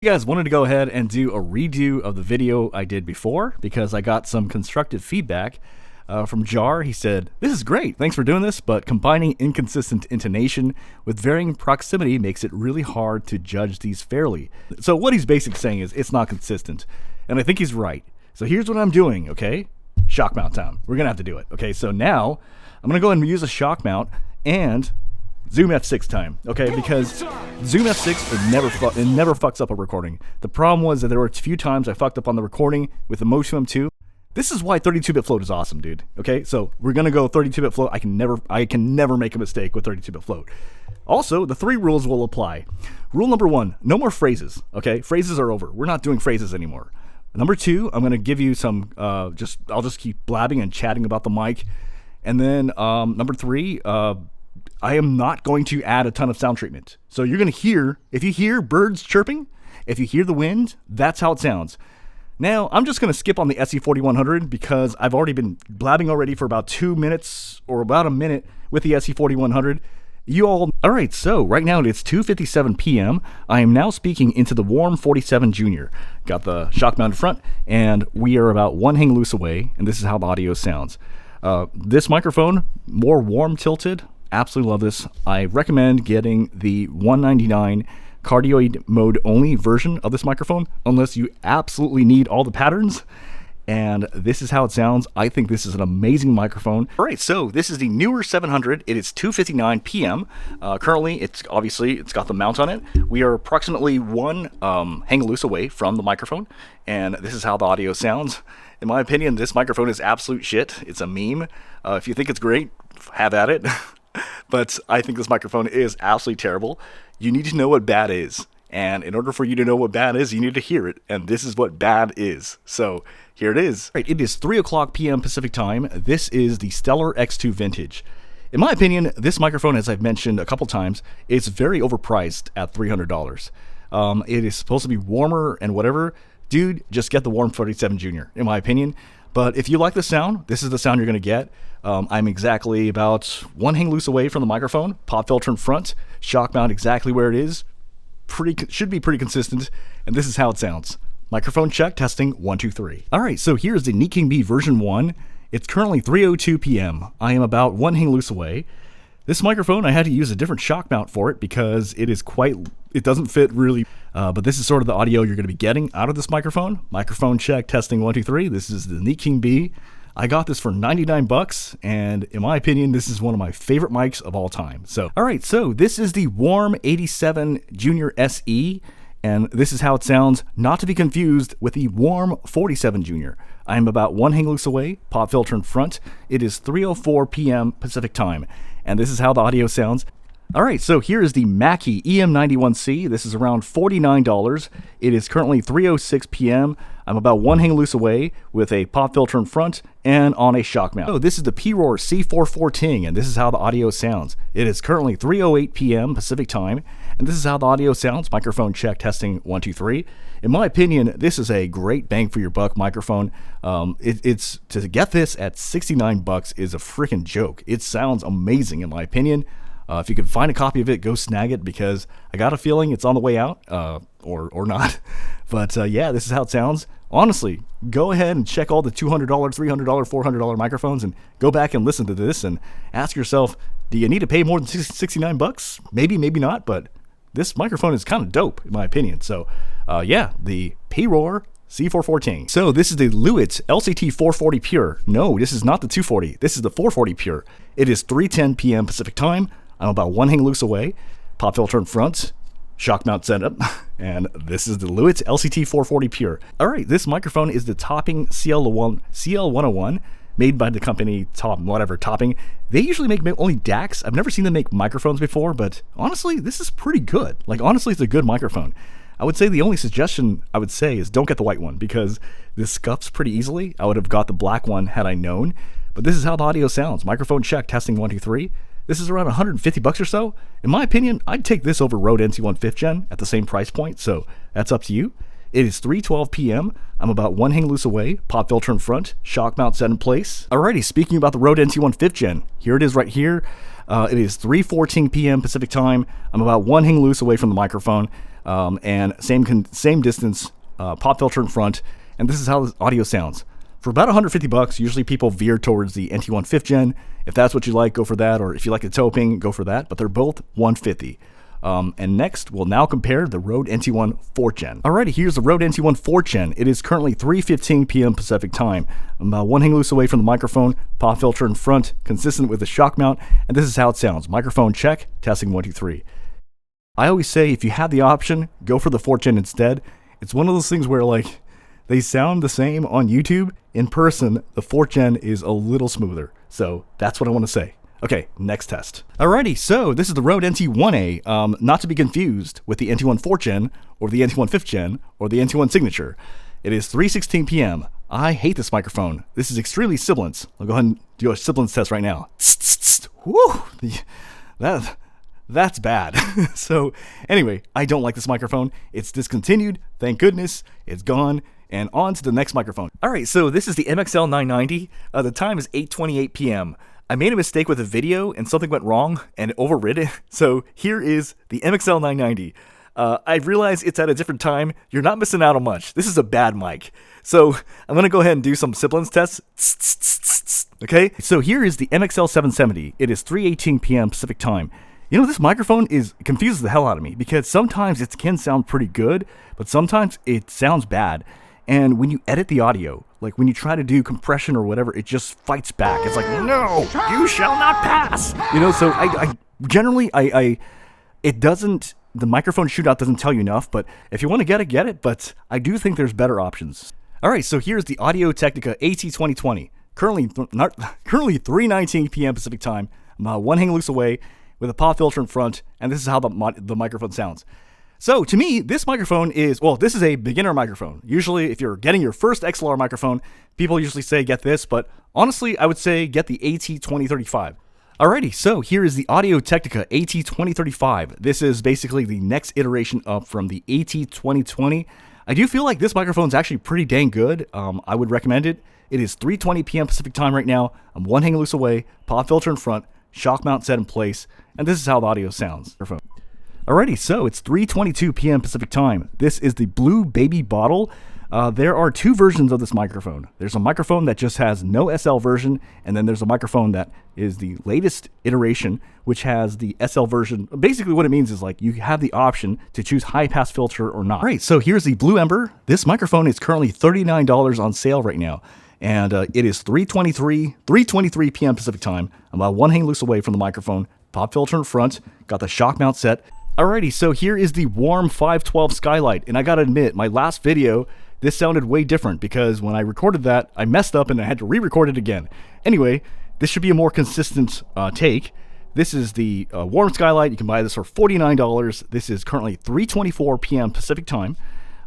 You guys wanted to go ahead and do a redo of the video I did before because I got some constructive feedback from Jar. He said, "This is great, thanks for doing this, but combining inconsistent intonation with varying proximity makes it really hard to judge these fairly." So what he's basically saying is it's not consistent, and I think he's right. So here's what I'm doing, okay? Shock mount time. We're gonna have to do it, okay? So now I'm gonna go ahead and use a shock mount and Zoom F6 time, okay? Because Zoom F6, it never fucks up a recording. The problem was that there were a few times I fucked up on the recording with the Motion M2. This is why 32-bit float is awesome, dude. Okay, so we're gonna go 32-bit float. I can never make a mistake with 32-bit float. Also, the 3 rules will apply. Rule number 1: no more phrases. Okay, phrases are over. We're not doing phrases anymore. Number 2, I'm gonna give you some. I'll just keep blabbing and chatting about the mic. And then number 3. I am not going to add a ton of sound treatment. So you're going to hear, if you hear birds chirping, if you hear the wind, that's how it sounds. Now, I'm just going to skip on the SE4100 because I've already been blabbing already for about 2 minutes or about a minute with the SE4100. Alright, so right now it's 2:57 p.m. I am now speaking into the Warm 47 Junior. Got the shock mounted front, and we are about one hang loose away, and this is how the audio sounds. This microphone, more warm tilted. Absolutely love this. I recommend getting the 199 cardioid mode only version of this microphone unless you absolutely need all the patterns. And this is how it sounds. I think this is an amazing microphone. All right, so this is the Neewer 700. It is 2:59 p.m. Currently, it's got the mount on it. We are approximately one hang loose away from the microphone, and this is how the audio sounds. In my opinion, this microphone is absolute shit. It's a meme. If you think it's great, have at it. But I think this microphone is absolutely terrible. You need to know what bad is. And in order for you to know what bad is, you need to hear it. And this is what bad is. So here it is. Right, it is 3 o'clock p.m. Pacific time. This is the Stellar X2 Vintage. In my opinion, this microphone, as I've mentioned a couple times, is very overpriced at $300. It is supposed to be warmer and whatever. Dude, just get the Warm 47 Junior, in my opinion. But if you like the sound, this is the sound you're going to get. I'm exactly about one hang loose away from the microphone, pop filter in front, shock mount exactly where it is. Should be pretty consistent, and this is how it sounds. Microphone check, testing, 1, 2, 3. All right, so here's the King B version 1. It's currently 3:02 p.m. I am about one hang loose away. This microphone, I had to use a different shock mount for it because it doesn't fit really. But this is sort of the audio you're going to be getting out of this microphone. Microphone check, testing, 1, 2, 3. This is the King B. I got this for 99 bucks, and in my opinion, this is one of my favorite mics of all time. So, all right, so this is the Warm 87 Junior SE, and this is how it sounds, not to be confused with the Warm 47 Junior. I am about one hang loose away, pop filter in front. It is 3:04 p.m. Pacific time, and this is how the audio sounds. All right, so here is the Mackie EM91C. This is around $49. It is currently 3:06 p.m. I'm about one hang loose away with a pop filter in front and on a shock mount. So this is the PROAR C44 Ting, and this is how the audio sounds. It is currently 3:08 p.m. Pacific time, and this is how the audio sounds. Microphone check, testing, 1, 2, 3. In my opinion, this is a great bang for your buck microphone. It's to get this at 69 bucks is a freaking joke. It sounds amazing in my opinion. If you can find a copy of it, go snag it because I got a feeling it's on the way out, or not. But yeah, this is how it sounds. Honestly, go ahead and check all the $200, $300, $400 microphones and go back and listen to this and ask yourself, do you need to pay more than 69 bucks? Maybe, maybe not, but this microphone is kind of dope in my opinion. So yeah, the PROAR C44 Ting. So this is the Lewitt LCT 440 Pure. No, this is not the 240. This is the 440 Pure. It is 3:10 p.m. Pacific time. I'm about one hang loose away, pop filter in front, shock mount setup, and this is the Lewitt LCT 440 Pure. All right, this microphone is the Topping CL101, made by the company Topping. They usually make only DACs. I've never seen them make microphones before, but honestly, this is pretty good. Like, honestly, it's a good microphone. I would say the only suggestion I would say is don't get the white one because this scuffs pretty easily. I would have got the black one had I known, but this is how the audio sounds. Microphone check, testing, 1, 2, 3. This is around 150 bucks or so. In my opinion, I'd take this over Rode NC1 5th Gen at the same price point, so that's up to you. It is 3:12 p.m. I'm about one hang loose away, pop filter in front, shock mount set in place. Alrighty, speaking about the Rode NT1 5th Gen, here it is right here. It is 3:14 p.m. Pacific time. I'm about one hang loose away from the microphone, and same distance, pop filter in front, and this is how the audio sounds. For about $150, usually people veer towards the NT1 5th Gen. If that's what you like, go for that, or if you like the toe ping, go for that, but they're both $150. And next, we'll now compare the Rode NT1 4th Gen. Alrighty, here's the Rode NT1 4th Gen. It is currently 3:15 p.m. Pacific time. I'm about one hang loose away from the microphone, pop filter in front, consistent with the shock mount, and this is how it sounds. Microphone check, testing 1, 2, 3. I always say if you have the option, go for the 4th Gen instead. It's one of those things where like they sound the same on YouTube. In person, the 4th Gen is a little smoother. So that's what I want to say. Okay, next test. Alrighty, so this is the Rode NT1A, not to be confused with the NT1 4th Gen, or the NT1 5th Gen, or the NT1 Signature. It is 3:16 p.m. I hate this microphone. This is extremely sibilance. I'll go ahead and do a sibilance test right now. Woo! That's bad. So anyway, I don't like this microphone. It's discontinued. Thank goodness. It's gone. And on to the next microphone. Alright, so this is the MXL990. The time is 8:28 p.m. I made a mistake with a video and something went wrong and it overrid it. So here is the MXL990. I realize it's at a different time. You're not missing out on much. This is a bad mic. So I'm going to go ahead and do some sibilance tests. Okay, so here is the MXL770. It is 3:18 p.m. Pacific time. You know, this microphone confuses the hell out of me because sometimes it can sound pretty good, but sometimes it sounds bad. And when you edit the audio, like when you try to do compression or whatever, it just fights back. It's like, no, you shall not pass. You know, so I generally, it doesn't, the microphone shootout doesn't tell you enough, but if you want to get it, but I do think there's better options. All right, so here's the Audio Technica AT 2020, currently 3:19 p.m. Pacific time. I'm about one hang loose away with a pop filter in front, and this is how the microphone sounds. So to me, this microphone is, well, this is a beginner microphone. Usually, if you're getting your first XLR microphone, people usually say get this, but honestly, I would say get the AT 2035. Alrighty, so here is the Audio Technica AT 2035. This is basically the next iteration up from the AT 2020. I do feel like this microphone is actually pretty dang good. I would recommend it. It is 3:20 p.m. Pacific time right now. I'm one hang loose away, pop filter in front, shock mount set in place, and this is how the audio sounds. Alrighty, so it's 3:22 p.m. Pacific time. This is the Blue Baby Bottle. There are two versions of this microphone. There's a microphone that just has no SL version, and then there's a microphone that is the latest iteration, which has the SL version. Basically what it means is like you have the option to choose high pass filter or not. Alright, so here's the Blue Ember. This microphone is currently $39 on sale right now. And it is 3:23 p.m. Pacific time. I'm about one hang loose away from the microphone. Pop filter in front. Got the shock mount set. Alrighty, so here is the Warm 512 Skylight. And I gotta admit, my last video, this sounded way different because when I recorded that, I messed up and I had to re-record it again. Anyway, this should be a more consistent take. This is the Warm Skylight. You can buy this for $49. This is currently 3:24 p.m. Pacific time.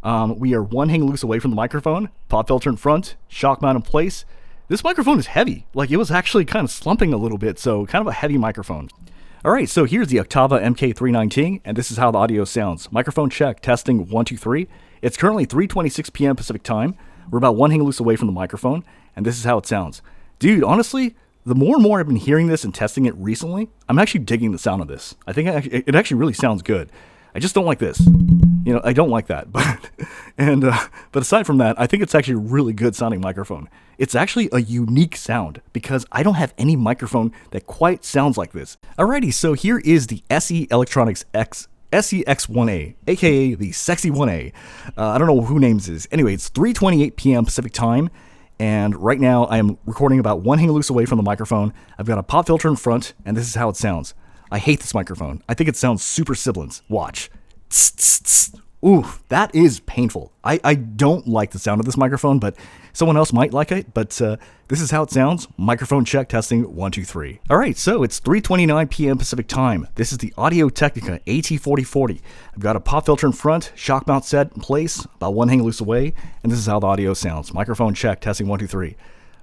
We are one hang loose away from the microphone, pop filter in front, shock mount in place. This microphone is heavy. Like it was actually kind of slumping a little bit, so kind of a heavy microphone. Alright, so here's the Oktava MK 319, and this is how the audio sounds. Microphone check, testing 1, 2, 3. It's currently 3:26 p.m. Pacific time. We're about one hang loose away from the microphone, and this is how it sounds. Dude, honestly, the more and more I've been hearing this and testing it recently, I'm actually digging the sound of this. I think it actually really sounds good. I just don't like this. You know, I don't like that. But aside from that, I think it's actually a really good sounding microphone. It's actually a unique sound because I don't have any microphone that quite sounds like this. Alrighty, so here is the SE Electronics SE X1A, aka the Sexy 1A. I don't know who names this. Anyway, it's 3:28 p.m. Pacific time. And right now I am recording about one hang loose away from the microphone. I've got a pop filter in front, and this is how it sounds. I hate this microphone. I think it sounds super sibilant. Watch. Ooh, that is painful. I don't like the sound of this microphone, but someone else might like it. But this is how it sounds. Microphone check, testing 1, 2, 3. All right, so it's 3:29 p.m. Pacific time. This is the Audio Technica AT4040. I've got a pop filter in front, shock mount set in place, about one hang loose away, and this is how the audio sounds. Microphone check, testing 1, 2, 3.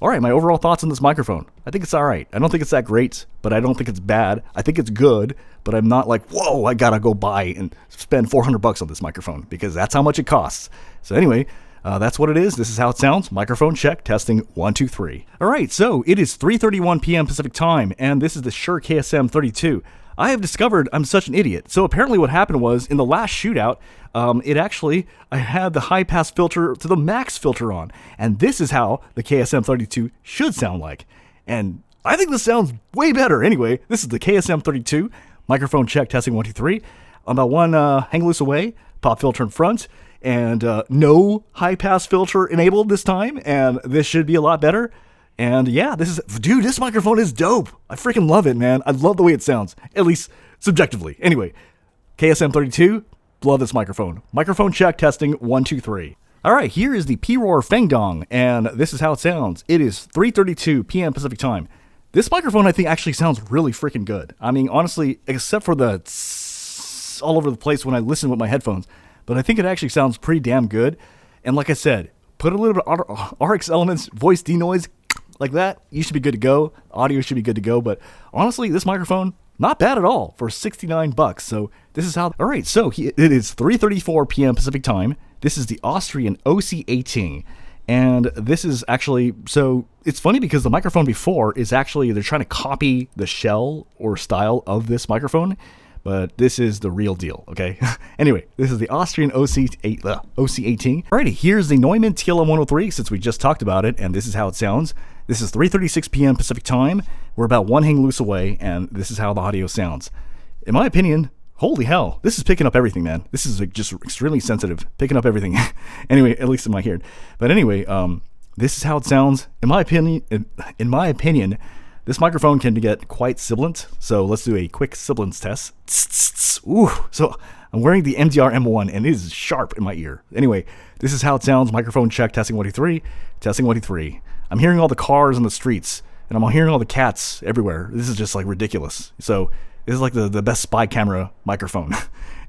all right, my overall thoughts on this microphone. I think it's all right. I don't think it's that great, but I don't think it's bad. I think it's good, but I'm not like, whoa, I gotta go buy and spend $400 on this microphone, because that's how much it costs. So anyway, that's what it is. This is how it sounds. Microphone check, testing, 1, 2, 3. All right, so it is 3:31 p.m. Pacific time, and this is the Shure KSM32. I have discovered I'm such an idiot. So apparently what happened was, in the last shootout, I had the high pass filter to the max filter on. And this is how the KSM32 should sound like. And I think this sounds way better. Anyway, this is the KSM32, microphone check, testing, 1, 2, 3. I'm about one hang loose away, pop filter in front, and no high pass filter enabled this time. And this should be a lot better. And yeah, this microphone is dope. I freaking love it, man. I love the way it sounds, at least subjectively. Anyway, KSM32, love this microphone. Microphone check, testing, 1, 2, 3. All right, here is the PROAR Fangdong, and this is how it sounds. It is 3:32 p.m. Pacific time. This microphone, I think, actually sounds really freaking good. I mean, honestly, except for the tss all over the place when I listen with my headphones, but I think it actually sounds pretty damn good. And like I said, put a little bit of RX elements, voice denoise, like that, you should be good to go. Audio should be good to go. But honestly, this microphone, not bad at all for $69. So this is how. All right, so it is 3:34 p.m. Pacific time. This is the Austrian OC18, and this is actually, so it's funny because the microphone before is actually, they're trying to copy the shell or style of this microphone, but this is the real deal, okay? Anyway, this is the Austrian OC18. Alrighty, here's the Neumann TLM 103, since we just talked about it, and this is how it sounds. This is 3:36 p.m. Pacific time. We're about one hang loose away, and this is how the audio sounds. In my opinion, holy hell, this is picking up everything, man. This is like just extremely sensitive, picking up everything. Anyway, at least in my hearing. But anyway, this is how it sounds. In my opinion, this microphone can get quite sibilant, so let's do a quick sibilance test. Ooh, so I'm wearing the MDR M1, and it is sharp in my ear. Anyway, this is how it sounds. Microphone check, testing, 1, 2, 3. Testing, 1, 2, 3. I'm hearing all the cars on the streets, and I'm hearing all the cats everywhere. This is just like ridiculous. So this is like the best spy camera microphone.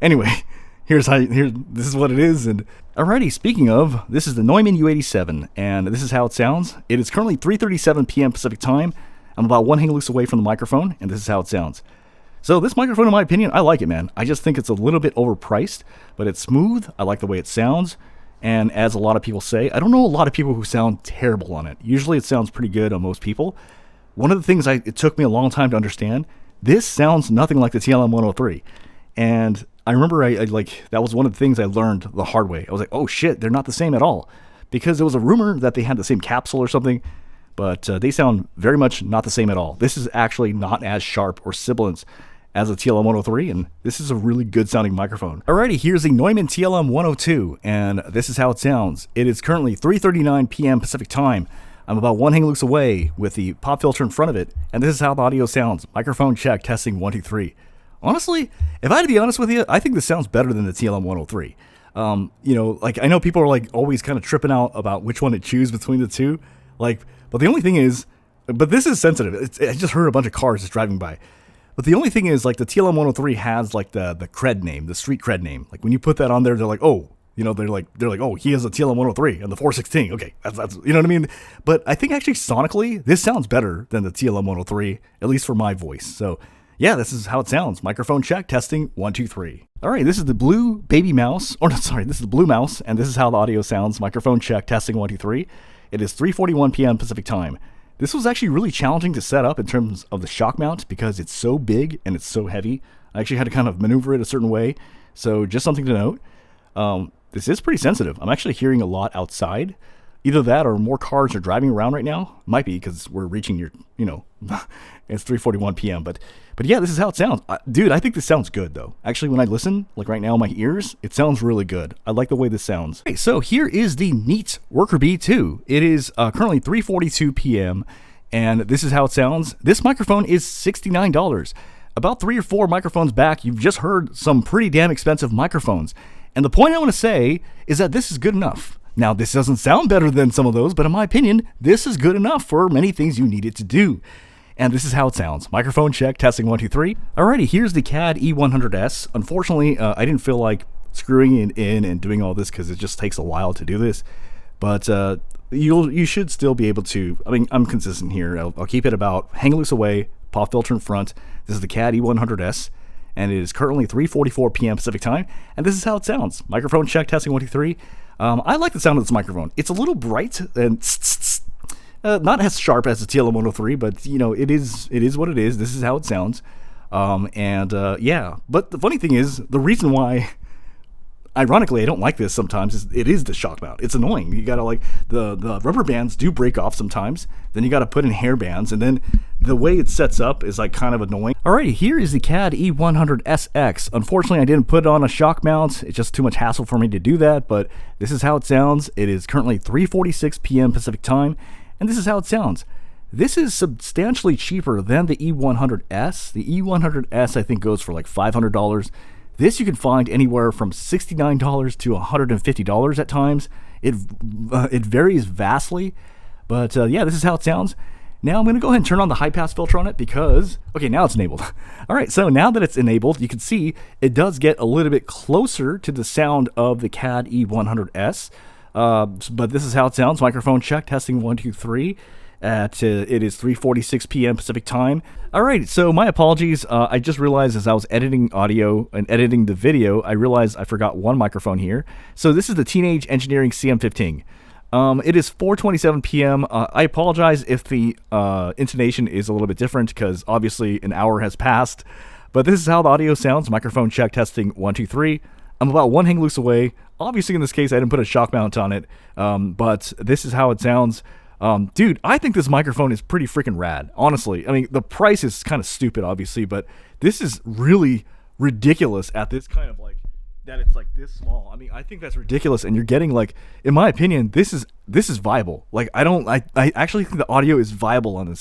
Anyway, this is what it is. And alrighty, speaking of, this is the Neumann U87, and this is how it sounds. It is currently 3:37 p.m. Pacific time. I'm about one hang loose away from the microphone, and this is how it sounds. So this microphone, in my opinion, I like it, man. I just think it's a little bit overpriced, but it's smooth. I like the way it sounds. And as a lot of people say, I don't know a lot of people who sound terrible on it. Usually it sounds pretty good on most people. One of the things it took me a long time to understand, this sounds nothing like the TLM 103. And I remember that was one of the things I learned the hard way. I was like, oh shit, they're not the same at all. Because there was a rumor that they had the same capsule or something, but they sound very much not the same at all. This is actually not as sharp or sibilant as a TLM 103, and this is a really good sounding microphone. Alrighty, here's the Neumann TLM 102, and this is how it sounds. It is currently 3:39 p.m. Pacific time. I'm about one hang loose away with the pop filter in front of it, and this is how the audio sounds. Microphone check, testing, 1, 2, 3. Honestly, if I had to be honest with you, I think this sounds better than the TLM 103. Like I know people are like always kind of tripping out about which one to choose between the two. But the only thing is, but this is sensitive. I just heard a bunch of cars just driving by. But the only thing is, like, the TLM 103 has like the cred name, the street cred name. Like when you put that on there, they're like, oh, they're like, oh, he has a TLM 103 and the 416. Okay, that's you know what I mean. But I think actually sonically, this sounds better than the TLM 103, at least for my voice. So yeah, this is how it sounds. Microphone check, testing, 1, 2, 3. All right, this is the blue baby mouse, this is the blue mouse, and this is how the audio sounds. Microphone check, testing, 1, 2, 3. It is 3:41 p.m. Pacific time. This was actually really challenging to set up in terms of the shock mount because it's so big and it's so heavy. I actually had to kind of maneuver it a certain way. So just something to note. This is pretty sensitive. I'm actually hearing a lot outside. Either that or more cars are driving around right now. Might be because we're reaching it's 3:41 p.m. But yeah, this is how it sounds. Dude, I think this sounds good though. Actually, when I listen, like right now in my ears, it sounds really good. I like the way this sounds. Okay, so here is the Neat Worker B2. It is currently 3:42 p.m. and this is how it sounds. This microphone is $69. About 3 or 4 microphones back, you've just heard some pretty damn expensive microphones. And the point I want to say is that this is good enough. Now, this doesn't sound better than some of those, but in my opinion, this is good enough for many things you need it to do. And this is how it sounds. Microphone check, testing, 1, 2, 3. Alrighty, here's the CAD E100s. Unfortunately, I didn't feel like screwing it in and doing all this because it just takes a while to do this. but you should still be able to. I mean, I'm consistent here. I'll keep it about hang loose away, pop filter in front. This is the CAD E100s, and it is currently 3:44 p.m. Pacific time, and this is how it sounds. Microphone check, testing 1, 2, 3. I like the sound of this microphone. It's a little bright and not as sharp as the TLM103, but you know, it is what it is. This is how it sounds. Yeah, but the funny thing is, the reason why, ironically, I don't like this sometimes is it is the shock mount. It's annoying. You gotta like the rubber bands do break off sometimes. Then you gotta put in hair bands, and then the way it sets up is like kind of annoying. Alrighty, here is the CAD E100SX. Unfortunately, I didn't put it on a shock mount. It's just too much hassle for me to do that. But this is how it sounds. It is currently 3:46 p.m. Pacific time, and this is how it sounds. This is substantially cheaper than the E100S. The E100S I think goes for like $500. This you can find anywhere from $69 to $150 at times. It varies vastly, but yeah, this is how it sounds. Now I'm going to go ahead and turn on the high pass filter on it because, okay, now it's enabled. All right, so now that it's enabled, you can see it does get a little bit closer to the sound of the CAD E100S, but this is how it sounds. Microphone check, testing 1, 2, 3. It is 3:46 p.m. Pacific time. All right, so my apologies. I just realized as I was editing audio and editing the video, I realized I forgot one microphone here. So this is the Teenage Engineering CM15. It is 4:27 p.m. I apologize if the intonation is a little bit different because obviously an hour has passed. But this is how the audio sounds. Microphone check, testing 1, 2, 3. I'm about one hang loose away. Obviously in this case I didn't put a shock mount on it, but this is how it sounds. Dude, I think this microphone is pretty freaking rad, honestly. I mean, the price is kind of stupid, obviously, but this is really ridiculous at this kind of like, that it's like this small. I mean, I think that's ridiculous, and you're getting like, in my opinion, this is viable. Like, I actually think the audio is viable on this thing.